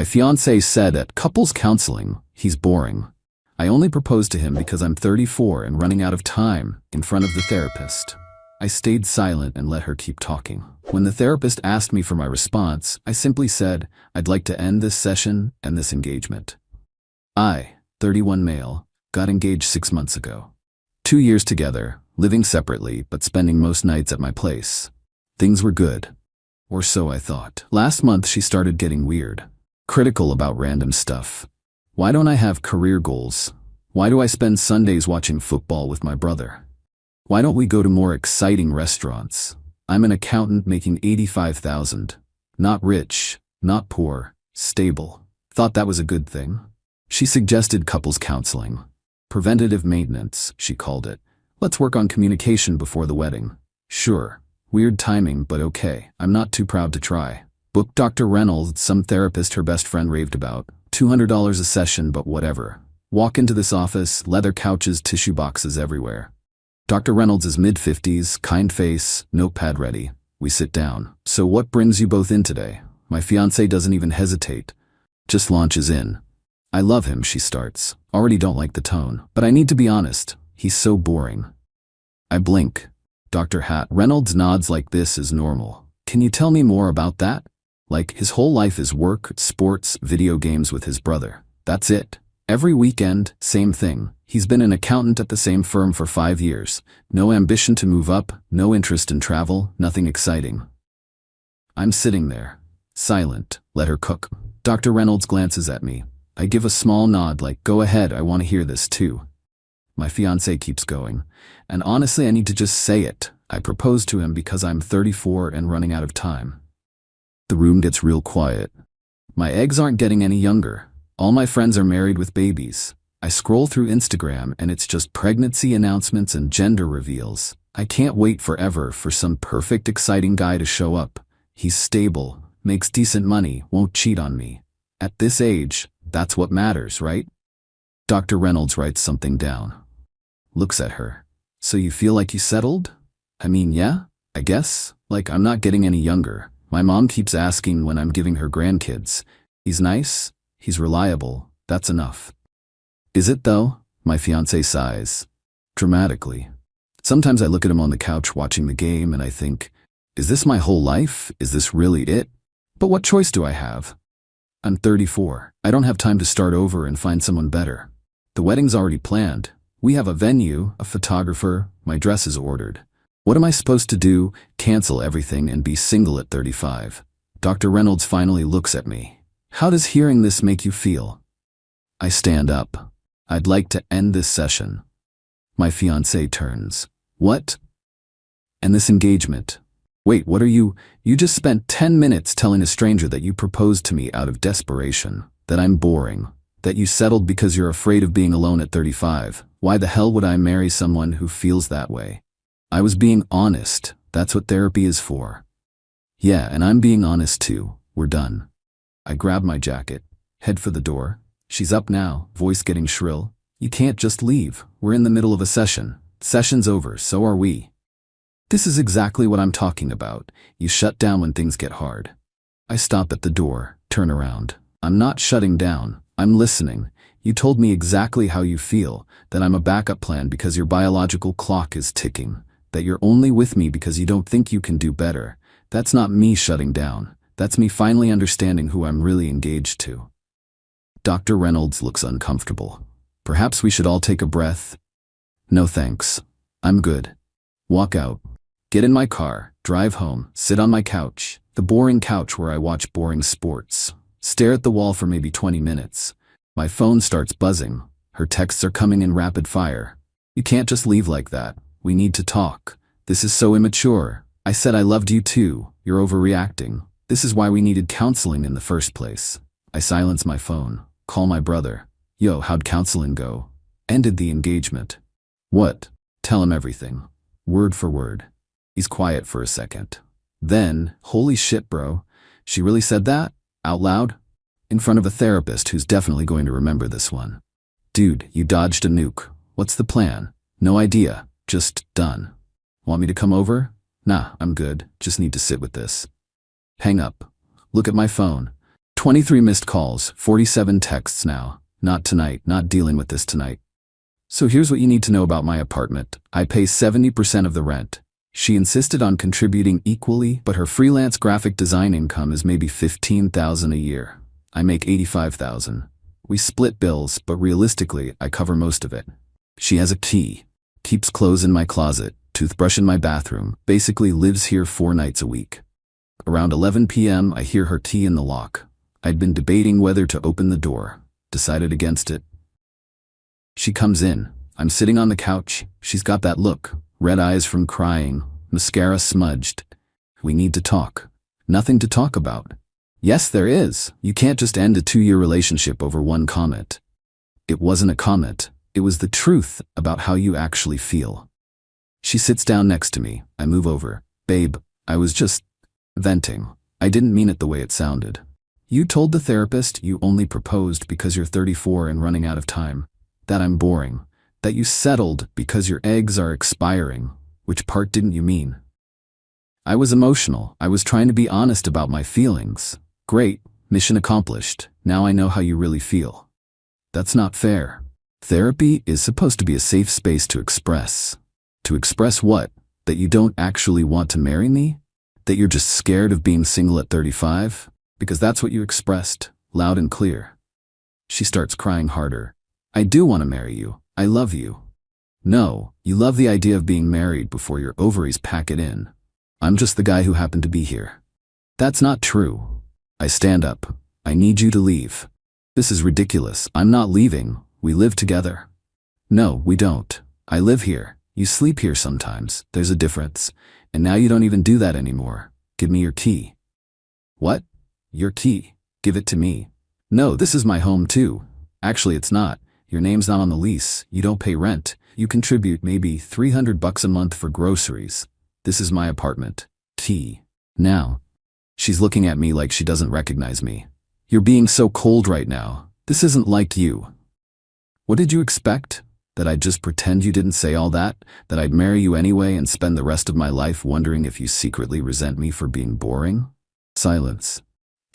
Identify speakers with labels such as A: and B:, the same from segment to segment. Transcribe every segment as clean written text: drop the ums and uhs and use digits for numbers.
A: My fiancé said at couples counseling, he's boring. I only proposed to him because I'm 34 and running out of time in front of the therapist. I stayed silent and let her keep talking. When the therapist asked me for my response, I simply said, I'd like to end this session and this engagement. I, 31 male, got engaged 6 months ago. 2 years together, living separately but spending most nights at my place. Things were good. Or so I thought. Last month she started getting weird. Critical about random stuff. Why don't I have career goals? Why do I spend Sundays watching football with my brother? Why don't we go to more exciting restaurants? I'm an accountant making $85,000. Not rich, not poor, stable. Thought that was a good thing. She suggested couples counseling. Preventative maintenance, she called it. Let's work on communication before the wedding. Sure. Weird timing, but okay. I'm not too proud to try. Booked Dr. Reynolds, some therapist her best friend raved about. $200 a session, but whatever. Walk into this office, leather couches, tissue boxes everywhere. Dr. Reynolds is mid-50s, kind face, notepad ready. We sit down. So what brings you both in today? My fiancé doesn't even hesitate. Just launches in. I love him, she starts. Already don't like the tone. But I need to be honest. He's so boring. I blink. Dr. Reynolds nods like this is normal. Can you tell me more about that? Like, his whole life is work, sports, video games with his brother. That's it. Every weekend, same thing. He's been an accountant at the same firm for 5 years. No ambition to move up, no interest in travel, nothing exciting. I'm sitting there, silent, let her cook. Dr. Reynolds glances at me. I give a small nod like, go ahead, I want to hear this too. My fiancé keeps going. And honestly, I need to just say it. I proposed to him because I'm 34 and running out of time. The room gets real quiet. My eggs aren't getting any younger. All my friends are married with babies. I scroll through Instagram and it's just pregnancy announcements and gender reveals. I can't wait forever for some perfect, exciting guy to show up. He's stable, makes decent money, won't cheat on me. At this age, that's what matters, right? Dr. Reynolds writes something down. Looks at her. So you feel like you settled? I mean, yeah, I guess. Like, I'm not getting any younger. My mom keeps asking when I'm giving her grandkids. He's nice, he's reliable, that's enough. Is it though? My fiancé sighs. Dramatically. Sometimes I look at him on the couch watching the game and I think, is this my whole life? Is this really it? But what choice do I have? I'm 34. I don't have time to start over and find someone better. The wedding's already planned. We have a venue, a photographer, my dress is ordered. What am I supposed to do? Cancel everything and be single at 35. Dr. Reynolds finally looks at me. How does hearing this make you feel? I stand up. I'd like to end this session. My fiancé turns. What? And this engagement? Wait, what are you? You just spent 10 minutes telling a stranger that you proposed to me out of desperation, that I'm boring, that you settled because you're afraid of being alone at 35. Why the hell would I marry someone who feels that way? I was being honest. That's what therapy is for. Yeah, and I'm being honest too. We're done. I grab my jacket, head for the door. She's up now, voice getting shrill. You can't just leave. We're in the middle of a session. Session's over, so are we. This is exactly what I'm talking about. You shut down when things get hard. I stop at the door, turn around. I'm not shutting down. I'm listening. You told me exactly how you feel, that I'm a backup plan because your biological clock is ticking, that you're only with me because you don't think you can do better. That's not me shutting down. That's me finally understanding who I'm really engaged to. Dr. Reynolds looks uncomfortable. Perhaps we should all take a breath. No thanks. I'm good. Walk out. Get in my car, drive home, sit on my couch, the boring couch where I watch boring sports. Stare at the wall for maybe 20 minutes. My phone starts buzzing. Her texts are coming in rapid fire. You can't just leave like that. We need to talk. This is so immature. I said I loved you too. You're overreacting. This is why we needed counseling in the first place. I silence my phone. Call my brother. Yo, how'd counseling go? Ended the engagement. What? Tell him everything. Word for word. He's quiet for a second. Then, holy shit, bro. She really said that? Out loud? In front of a therapist who's definitely going to remember this one. Dude, you dodged a nuke. What's the plan? No idea. Just done. Want me to come over? Nah, I'm good. Just need to sit with this. Hang up. Look at my phone. 23 missed calls, 47 texts now. Not tonight, not dealing with this tonight. So here's what you need to know about my apartment. I pay 70% of the rent. She insisted on contributing equally, but her freelance graphic design income is maybe $15,000 a year. I make $85,000. We split bills, but realistically, I cover most of it. She has a key, keeps clothes in my closet, toothbrush in my bathroom, basically lives here 4 nights a week. Around 11 p.m., I hear her key in the lock. I'd been debating whether to open the door, decided against it. She comes in. I'm sitting on the couch. She's got that look, red eyes from crying, mascara smudged. We need to talk. Nothing to talk about. Yes, there is. You can't just end a 2-year relationship over one comment. It wasn't a comment. It was the truth about how you actually feel. She sits down next to me. I move over. Babe, I was just venting. I didn't mean it the way it sounded. You told the therapist you only proposed because you're 34 and running out of time. That I'm boring. That you settled because your eggs are expiring. Which part didn't you mean? I was emotional. I was trying to be honest about my feelings. Great. Mission accomplished. Now I know how you really feel. That's not fair. Therapy is supposed to be a safe space to express. To express what? That you don't actually want to marry me? That you're just scared of being single at 35? Because that's what you expressed, loud and clear. She starts crying harder. I do want to marry you. I love you. No, you love the idea of being married before your ovaries pack it in. I'm just the guy who happened to be here. That's not true. I stand up. I need you to leave. This is ridiculous. I'm not leaving. We live together. No, we don't. I live here. You sleep here sometimes. There's a difference. And now you don't even do that anymore. Give me your key. What? Your key? Give it to me. No, this is my home too. Actually, it's not. Your name's not on the lease. You don't pay rent. You contribute maybe $300 a month for groceries. This is my apartment. Key. Now. She's looking at me like she doesn't recognize me. You're being so cold right now. This isn't like you. What did you expect? That I'd just pretend you didn't say all that? That I'd marry you anyway and spend the rest of my life wondering if you secretly resent me for being boring? Silence.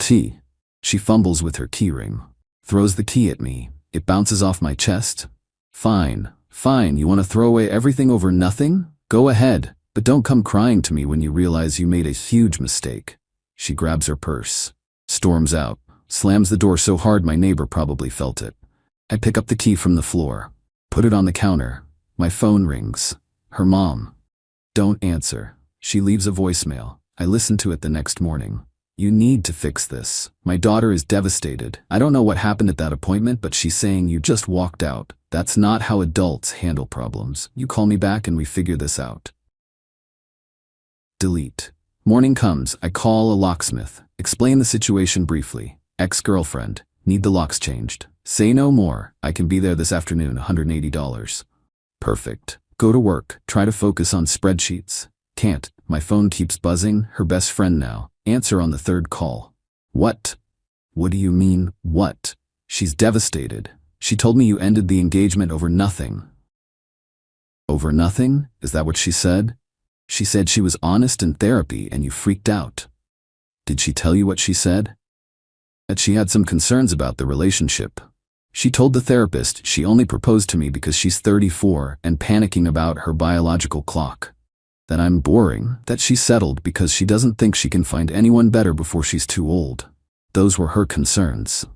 A: T. She fumbles with her keyring. Throws the key at me. It bounces off my chest. Fine, fine, you want to throw away everything over nothing? Go ahead, but don't come crying to me when you realize you made a huge mistake. She grabs her purse, storms out, slams the door so hard my neighbor probably felt it. I pick up the key from the floor, put it on the counter. My phone rings. Her mom. Don't answer. She leaves a voicemail. I listen to it the next morning. You need to fix this. My daughter is devastated. I don't know what happened at that appointment, but she's saying you just walked out. That's not how adults handle problems. You call me back and we figure this out. Delete. Morning comes. I call a locksmith. Explain the situation briefly. Ex-girlfriend. Need the locks changed. Say no more. I can be there this afternoon, $180. Perfect. Go to work. Try to focus on spreadsheets. Can't. My phone keeps buzzing. Her best friend now. Answer on the 3rd call. What? What do you mean, what? She's devastated. She told me you ended the engagement over nothing. Over nothing? Is that what she said? She said she was honest in therapy and you freaked out. Did she tell you what she said? That she had some concerns about the relationship. She told the therapist she only proposed to me because she's 34 and panicking about her biological clock. That I'm boring, that she settled because she doesn't think she can find anyone better before she's too old. Those were her concerns.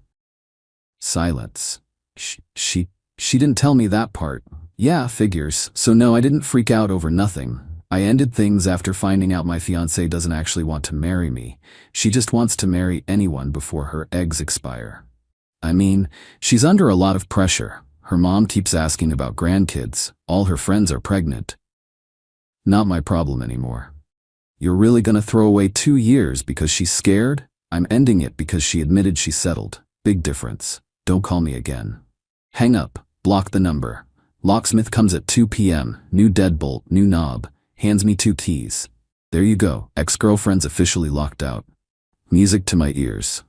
A: Silence. She didn't tell me that part. Yeah, figures. So no, I didn't freak out over nothing. I ended things after finding out my fiancée doesn't actually want to marry me. She just wants to marry anyone before her eggs expire. I mean, she's under a lot of pressure. Her mom keeps asking about grandkids. All her friends are pregnant. Not my problem anymore. You're really gonna throw away 2 years because she's scared? I'm ending it because she admitted she settled. Big difference. Don't call me again. Hang up. Block the number. Locksmith comes at 2 p.m. New deadbolt, new knob. Hands me 2 keys. There you go. Ex-girlfriend's officially locked out. Music to my ears.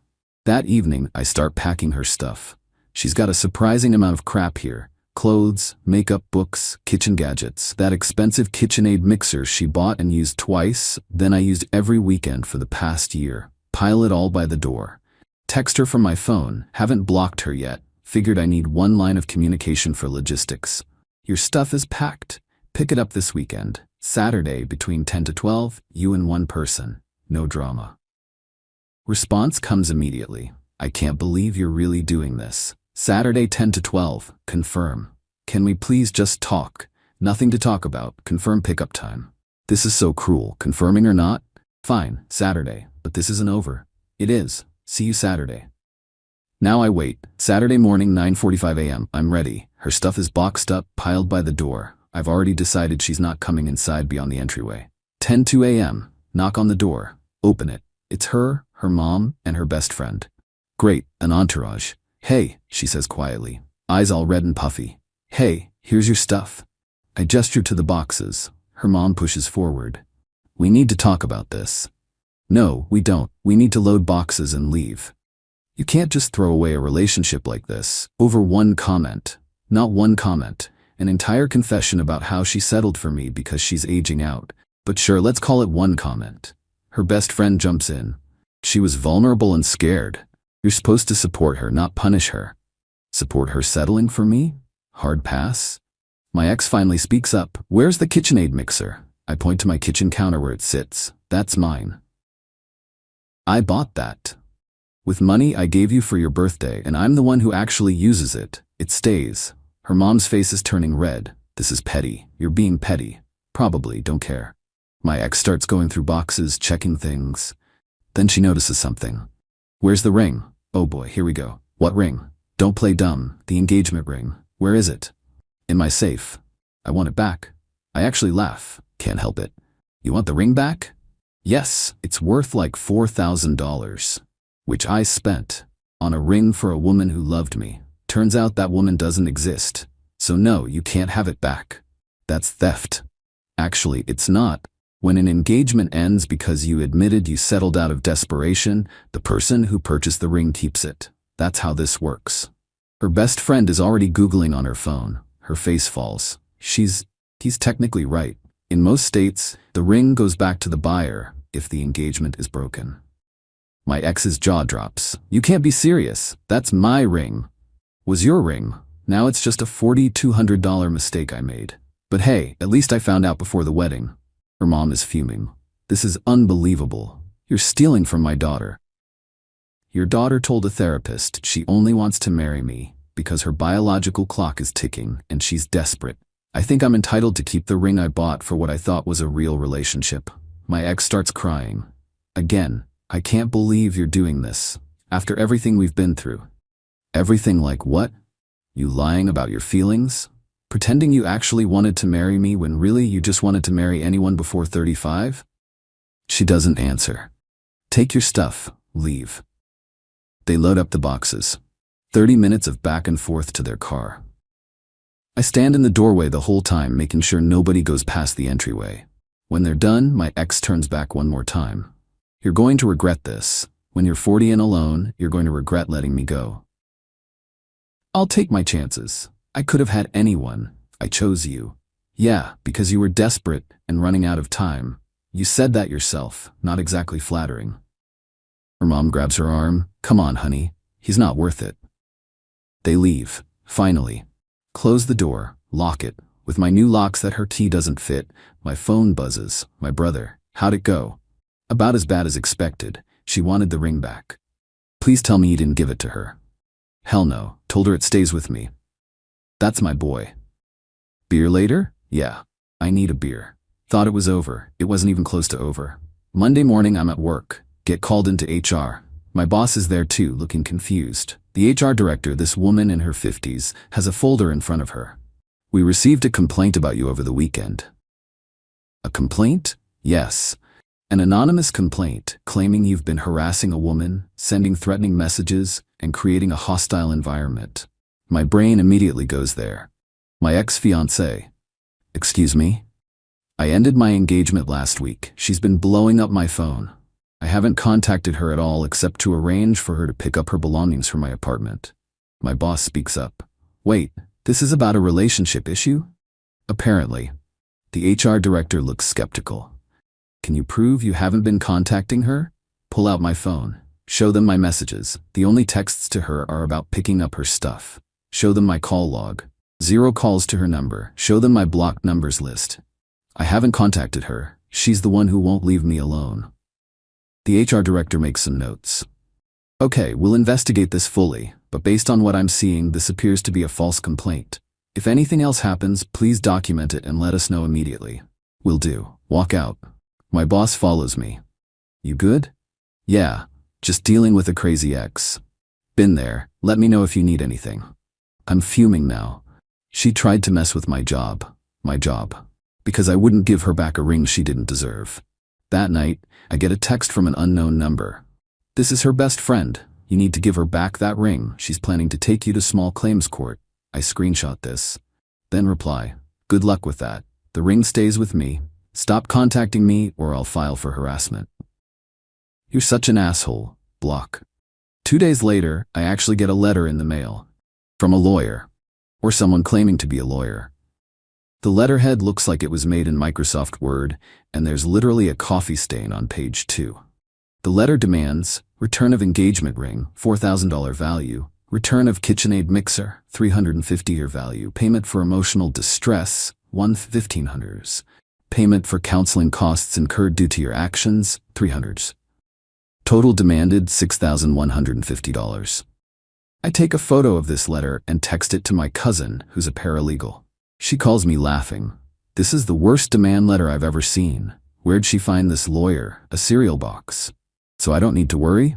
A: That evening, I start packing her stuff. She's got a surprising amount of crap here. Clothes, makeup, books, kitchen gadgets. That expensive KitchenAid mixer she bought and used twice, then I used every weekend for the past year. Pile it all by the door. Text her from my phone, haven't blocked her yet. Figured I need one line of communication for logistics. Your stuff is packed. Pick it up this weekend. Saturday between 10 to 12, you and one person. No drama. Response comes immediately. I can't believe you're really doing this. Saturday 10 to 12, confirm. Can we please just talk? Nothing to talk about, confirm pickup time. This is so cruel, confirming or not? Fine, Saturday, but this isn't over. It is. See you Saturday. Now I wait. Saturday morning 9:45 a.m. I'm ready. Her stuff is boxed up, piled by the door. I've already decided she's not coming inside beyond the entryway. 10:02 a.m. Knock on the door. Open it. It's her, her mom, and her best friend. Great, an entourage. Hey, she says quietly, eyes all red and puffy. Hey, here's your stuff. I gesture to the boxes. Her mom pushes forward. We need to talk about this. No, we don't. We need to load boxes and leave. You can't just throw away a relationship like this over one comment. Not one comment. An entire confession about how she settled for me because she's aging out. But sure, let's call it one comment. Her best friend jumps in. She was vulnerable and scared. You're supposed to support her, not punish her. Support her settling for me? Hard pass? My ex finally speaks up. Where's the KitchenAid mixer? I point to my kitchen counter where it sits. That's mine. I bought that. With money I gave you for your birthday, and I'm the one who actually uses it. It stays. Her mom's face is turning red. This is petty. You're being petty. Probably, don't care. My ex starts going through boxes, checking things. Then she notices something. Where's the ring? Oh boy, here we go. What ring? Don't play dumb. The engagement ring. Where is it? In my safe. I want it back. I actually laugh. Can't help it. You want the ring back? Yes, it's worth like $4,000. Which I spent on a ring for a woman who loved me. Turns out that woman doesn't exist. So no, you can't have it back. That's theft. Actually, it's not. When an engagement ends because you admitted you settled out of desperation, the person who purchased the ring keeps it. That's how this works. Her best friend is already Googling on her phone. Her face falls. He's technically right. In most states, the ring goes back to the buyer if the engagement is broken. My ex's jaw drops. You can't be serious. That's my ring. Was your ring. Now it's just a $4,200 mistake I made. But hey, at least I found out before the wedding. Her mom is fuming. This is unbelievable. You're stealing from my daughter. Your daughter told a therapist she only wants to marry me because her biological clock is ticking and she's desperate. I think I'm entitled to keep the ring I bought for what I thought was a real relationship. My ex starts crying. Again. I can't believe you're doing this. After everything we've been through. Everything like what? You lying about your feelings? Pretending you actually wanted to marry me when really you just wanted to marry anyone before 35? She doesn't answer. Take your stuff, leave. They load up the boxes. 30 minutes of back and forth to their car. I stand in the doorway the whole time, making sure nobody goes past the entryway. When they're done, my ex turns back one more time. You're going to regret this. When you're 40 and alone, you're going to regret letting me go. I'll take my chances. I could have had anyone. I chose you. Yeah, because you were desperate and running out of time. You said that yourself, not exactly flattering. Her mom grabs her arm. Come on, honey. He's not worth it. They leave. Finally. Close the door. Lock it. With my new locks that her key doesn't fit, my phone buzzes. My brother. How'd it go? About as bad as expected. She wanted the ring back. Please tell me you didn't give it to her. Hell no. Told her it stays with me. That's my boy. Beer later? Yeah. I need a beer. Thought it was over. It wasn't even close to over. Monday morning I'm at work. Get called into HR. My boss is there too, looking confused. The HR director, this woman in her 50s, has a folder in front of her. We received a complaint about you over the weekend. A complaint? Yes. An anonymous complaint claiming you've been harassing a woman, sending threatening messages, and creating a hostile environment. My brain immediately goes there. My ex-fiancée. Excuse me? I ended my engagement last week. She's been blowing up my phone. I haven't contacted her at all except to arrange for her to pick up her belongings from my apartment. My boss speaks up. Wait, this is about a relationship issue? Apparently. The HR director looks skeptical. Can you prove you haven't been contacting her? Pull out my phone. Show them my messages. The only texts to her are about picking up her stuff. Show them my call log. 0 calls to her number. Show them my blocked numbers list. I haven't contacted her. She's the one who won't leave me alone. The HR director makes some notes. Okay, we'll investigate this fully, but based on what I'm seeing, this appears to be a false complaint. If anything else happens, please document it and let us know immediately. Will do. Walk out. My boss follows me. You good? Yeah, just dealing with a crazy ex. Been there. Let me know if you need anything. I'm fuming now. She tried to mess with my job. Because I wouldn't give her back a ring she didn't deserve. That night, I get a text from an unknown number. This is her best friend. You need to give her back that ring. She's planning to take you to small claims court. I screenshot this. Then reply, good luck with that. The ring stays with me. Stop contacting me or I'll file for harassment. You're such an asshole. Block. 2 days later, I actually get a letter in the mail. From a lawyer. Or someone claiming to be a lawyer. The letterhead looks like it was made in Microsoft Word, and there's literally a coffee stain on page 2. The letter demands return of engagement ring, $4,000 value, return of KitchenAid mixer, $350 value, payment for emotional distress, $1,500, payment for counseling costs incurred due to your actions, $300. Total demanded $6,150. I take a photo of this letter and text it to my cousin, who's a paralegal. She calls me laughing. This is the worst demand letter I've ever seen. Where'd she find this lawyer? A cereal box. So I don't need to worry?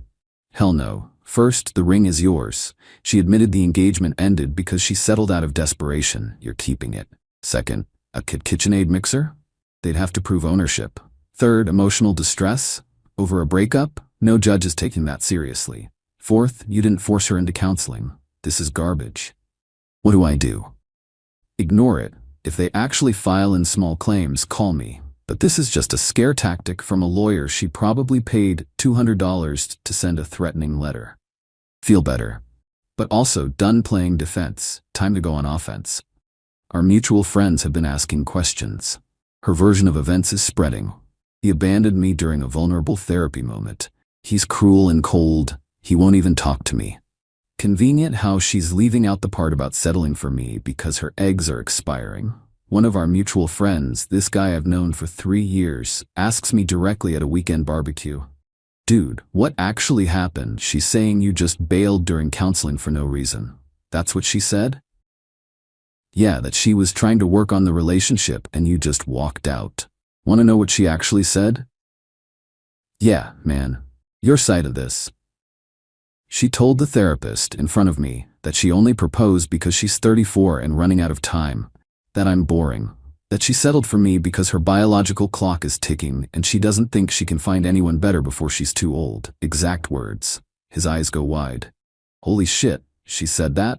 A: Hell no. First, the ring is yours. She admitted the engagement ended because she settled out of desperation. You're keeping it. Second, a KitchenAid mixer? They'd have to prove ownership. Third, emotional distress? Over a breakup? No judge is taking that seriously. Fourth, you didn't force her into counseling. This is garbage. What do I do? Ignore it. If they actually file in small claims, call me. But this is just a scare tactic from a lawyer she probably paid $200 to send a threatening letter. Feel better. But also done playing defense. Time to go on offense. Our mutual friends have been asking questions. Her version of events is spreading. He abandoned me during a vulnerable therapy moment. He's cruel and cold. He won't even talk to me. Convenient how she's leaving out the part about settling for me because her eggs are expiring. One of our mutual friends, this guy I've known for 3 years, asks me directly at a weekend barbecue. Dude, what actually happened? She's saying you just bailed during counseling for no reason. That's what she said? Yeah, that she was trying to work on the relationship and you just walked out. Want to know what she actually said? Yeah, man. Your side of this. She told the therapist in front of me that she only proposed because she's 34 and running out of time. That I'm boring. That she settled for me because her biological clock is ticking and she doesn't think she can find anyone better before she's too old. Exact words. His eyes go wide. Holy shit, she said that?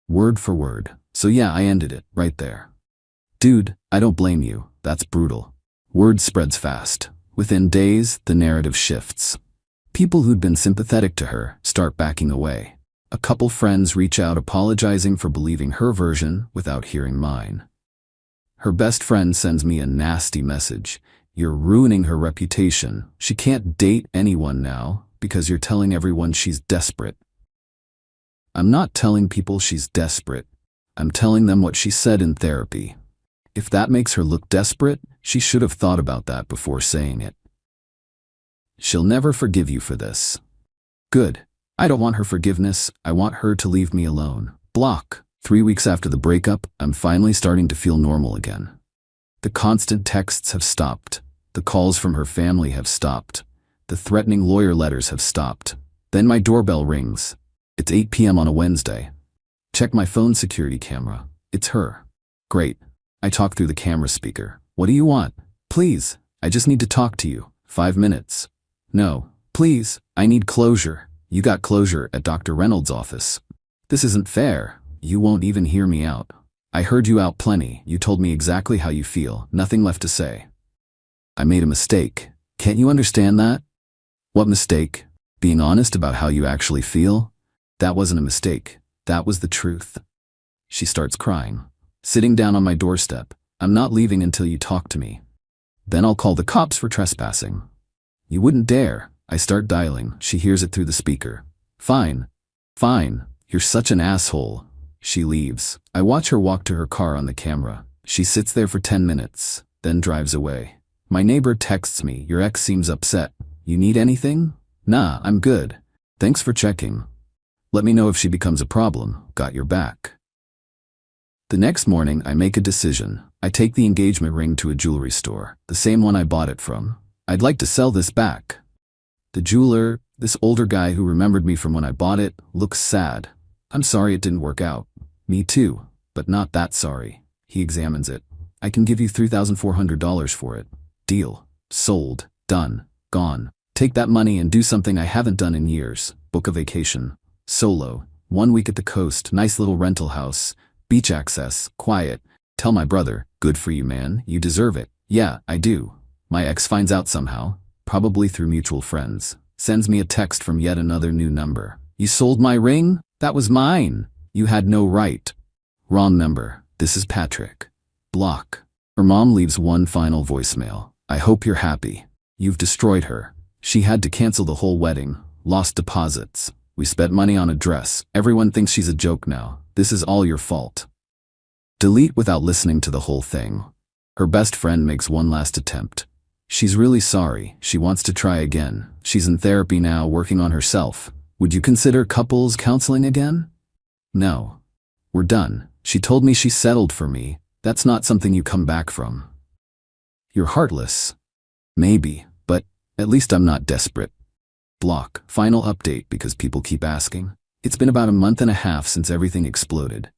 A: Word for word. So yeah, I ended it, right there. Dude, I don't blame you. That's brutal. Word spreads fast. Within days, the narrative shifts. People who'd been sympathetic to her start backing away. A couple friends reach out apologizing for believing her version without hearing mine. Her best friend sends me a nasty message. You're ruining her reputation. She can't date anyone now because you're telling everyone she's desperate. I'm not telling people she's desperate. I'm telling them what she said in therapy. If that makes her look desperate, she should have thought about that before saying it. She'll never forgive you for this. Good. I don't want her forgiveness. I want her to leave me alone. Block. 3 weeks after the breakup, I'm finally starting to feel normal again. The constant texts have stopped. The calls from her family have stopped. The threatening lawyer letters have stopped. Then my doorbell rings. It's 8 p.m. on a Wednesday. Check my phone security camera. It's her. Great. I talk through the camera speaker. What do you want? Please, I just need to talk to you. 5 minutes. No. Please, I need closure. You got closure at Dr. Reynolds' office. This isn't fair. You won't even hear me out. I heard you out plenty. You told me exactly how you feel. Nothing left to say. I made a mistake. Can't you understand that? What mistake? Being honest about how you actually feel? That wasn't a mistake. That was the truth. She starts crying. Sitting down on my doorstep. I'm not leaving until you talk to me. Then I'll call the cops for trespassing. You wouldn't dare. I start dialing. She hears it through the speaker. Fine. Fine. You're such an asshole. She leaves. I watch her walk to her car on the camera. She sits there for 10 minutes, then drives away. My neighbor texts me, your ex seems upset. You need anything? Nah, I'm good. Thanks for checking. Let me know if she becomes a problem. Got your back. The next morning, I make a decision. I take the engagement ring to a jewelry store, the same one I bought it from. I'd like to sell this back. The jeweler, this older guy who remembered me from when I bought it, looks sad. I'm sorry it didn't work out. Me too, but not that sorry. He examines it. I can give you $3,400 for it. Deal. Sold. Done. Gone. Take that money and do something I haven't done in years. Book a vacation. Solo. 1 week at the coast, nice little rental house. Beach access. Quiet. Tell my brother, good for you, man. You deserve it. Yeah, I do. My ex finds out somehow, probably through mutual friends. Sends me a text from yet another new number. You sold my ring? That was mine. You had no right. Wrong number. This is Patrick. Block. Her mom leaves one final voicemail. I hope you're happy. You've destroyed her. She had to cancel the whole wedding. Lost deposits. We spent money on a dress. Everyone thinks she's a joke now. This is all your fault. Delete without listening to the whole thing. Her best friend makes one last attempt. She's really sorry. She wants to try again. She's in therapy now, working on herself. Would you consider couples counseling again? No. We're done. She told me she settled for me. That's not something you come back from. You're heartless. Maybe, but at least I'm not desperate. Block. Final update because people keep asking. It's been about a month and a half since everything exploded.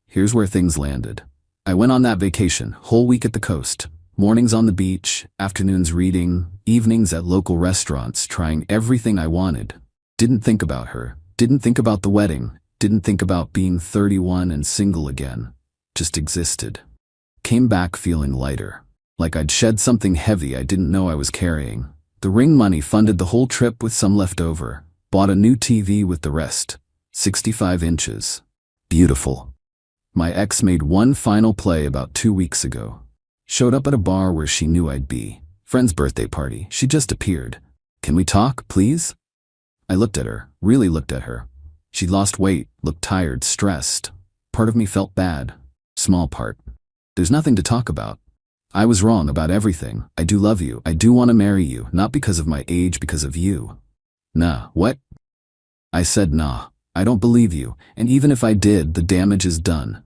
A: Here's where things landed. I went on that vacation, whole week at the coast. Mornings on the beach, afternoons reading, evenings at local restaurants, trying everything I wanted. Didn't think about her. Didn't think about the wedding. Didn't think about being 31 and single again. Just existed. Came back feeling lighter. Like I'd shed something heavy I didn't know I was carrying. The ring money funded the whole trip with some left over. Bought a new TV with the rest. 65 inches. Beautiful. My ex made one final play about 2 weeks ago. Showed up at a bar where she knew I'd be. Friend's birthday party. She just appeared. Can we talk, please? I looked at her, really looked at her. She'd lost weight, looked tired, stressed. Part of me felt bad. Small part. There's nothing to talk about. I was wrong about everything. I do love you. I do want to marry you, not because of my age, because of you. Nah, what? I said nah. I don't believe you, and even if I did, the damage is done.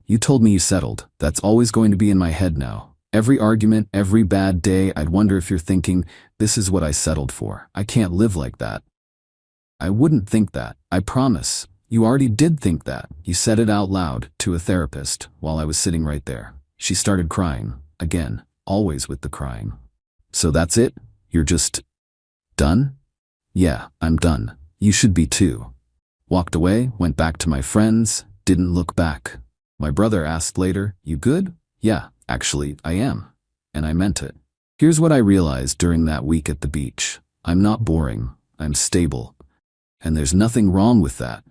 A: You told me you settled. That's always going to be in my head now. Every argument, every bad day, I'd wonder if you're thinking, this is what I settled for. I can't live like that. I wouldn't think that. I promise. You already did think that. You said it out loud to a therapist while I was sitting right there. She started crying. Again, always with the crying. So that's it? You're just done? Yeah, I'm done. You should be too. Walked away, went back to my friends, didn't look back. My brother asked later, you good? Yeah, actually, I am. And I meant it. Here's what I realized during that week at the beach. I'm not boring. I'm stable. And there's nothing wrong with that.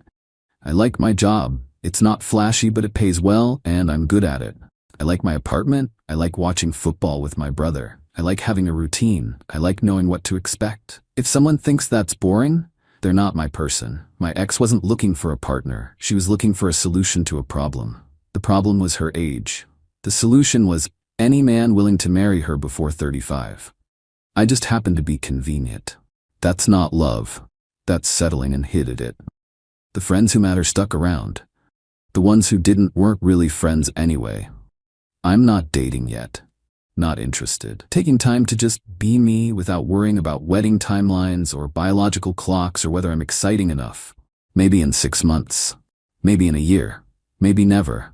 A: I like my job. It's not flashy, but it pays well, and I'm good at it. I like my apartment. I like watching football with my brother. I like having a routine. I like knowing what to expect. If someone thinks that's boring, they're not my person. My ex wasn't looking for a partner. She was looking for a solution to a problem. The problem was her age. The solution was any man willing to marry her before 35. I just happened to be convenient. That's not love. That's settling and hid it. The friends who matter stuck around. The ones who didn't weren't really friends anyway. I'm not dating yet. Not interested. Taking time to just be me without worrying about wedding timelines or biological clocks or whether I'm exciting enough. Maybe in 6 months. Maybe in a year. Maybe never.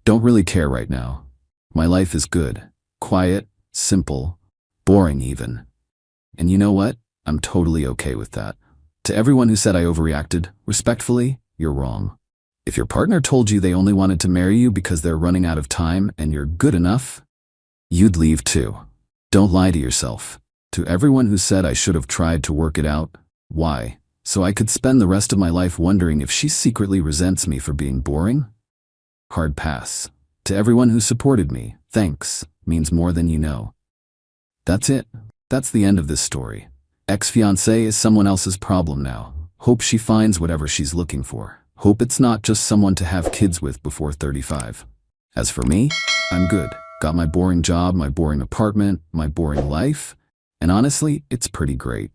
A: Don't really care right now. My life is good. Quiet, simple, boring even. And you know what? I'm totally okay with that. To everyone who said I overreacted, respectfully, you're wrong. If your partner told you they only wanted to marry you because they're running out of time and you're good enough, you'd leave too. Don't lie to yourself. To everyone who said I should have tried to work it out, why? So I could spend the rest of my life wondering if she secretly resents me for being boring? Hard pass. To everyone who supported me, thanks, means more than you know. That's it. That's the end of this story. Ex-fiancé is someone else's problem now. Hope she finds whatever she's looking for. Hope it's not just someone to have kids with before 35. As for me, I'm good. Got my boring job, my boring apartment, my boring life, and honestly, it's pretty great.